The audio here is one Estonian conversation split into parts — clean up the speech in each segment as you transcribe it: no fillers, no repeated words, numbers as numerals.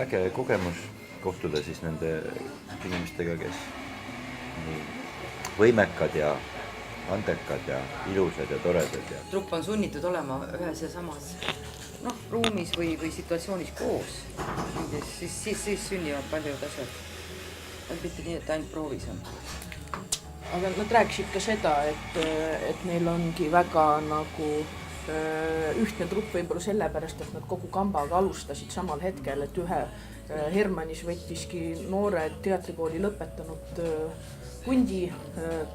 äge kogemus kohtuda siis nende inimestega, kes nii võimekad ja andekad ja ilusad ja toredad. Trupp on sunnitud olema ühes ja samas ruumis või situatsioonis koos. Siis sünnivad paljud asjad. Mitte nii, et ainult proovis on. Aga nad rääkisid ka seda, et neil ongi väga nagu ühtne trupp võib-olla sellepärast, et nad kogu kambaga alustasid samal hetkel, et ühe Hermannis võttiski noore teatrikooli lõpetanud kundi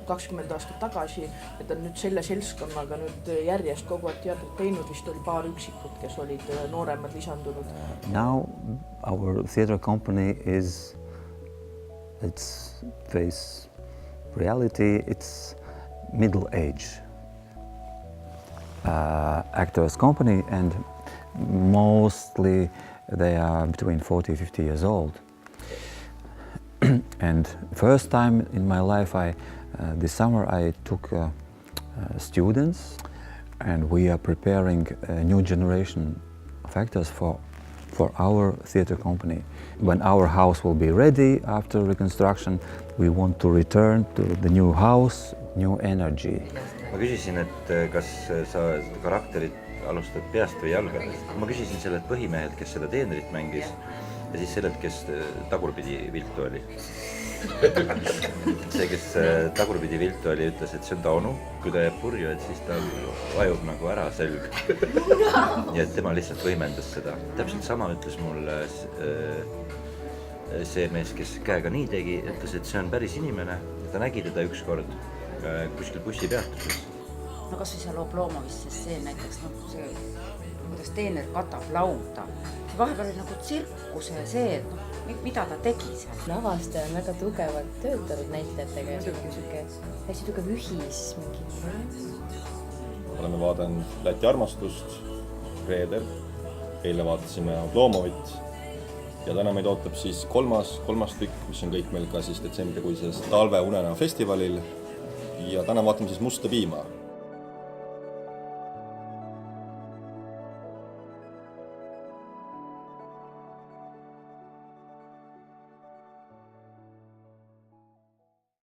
20 aastat tagasi, et on nüüd selle seltskonnaga nüüd järjest kogu aeg teatrit teinud, vist oli paar üksikut, kes olid nooremad lisandunud. Now our theatre company is, let's face reality, it's middle age actors company, and mostly they are between 40-50 years old. And first time in my life, this summer I took students, and we are preparing a new generation of actors for our theatre company. When our house will be ready after reconstruction, we want to return to the new house, new energy. Ma küsisin, et kas sa karakterit alustad peast või jalgadest. Ma küsisin sellelt põhimehelt, kes seda teenrit mängis, ja siis sellelt, kes tagurpidi viltu oli. See, kes tagurpidi viltu oli, ütles, et see on ta onu. Kui ta jääb purju, et siis ta vajub nagu ära selg. Ja et tema lihtsalt võimendas seda. Täpselt sama ütles mulle see mees, kes käega nii tegi, ütles, et see on päris inimene. Ta nägi teda ükskord kuskil bussipeatuses. No kas või seal Oblomovis, sest see näiteks, see, kuidas teener katab lauda. See vahepeal oli nagu tsirkus ja see, mida ta tegi seal. Lavastaja on väga tugevalt töötanud näitlejatega ja hästi tugev ühis mingi. Oleme vaadanud Läti armastust, reedel, eile vaatasime Oblomovit ja täna meid ootab siis kolmas tükk, mis on kõik meil ka siis detsembrikuises Talve unenäo festivalil ja täna vaatame siis Musta piima.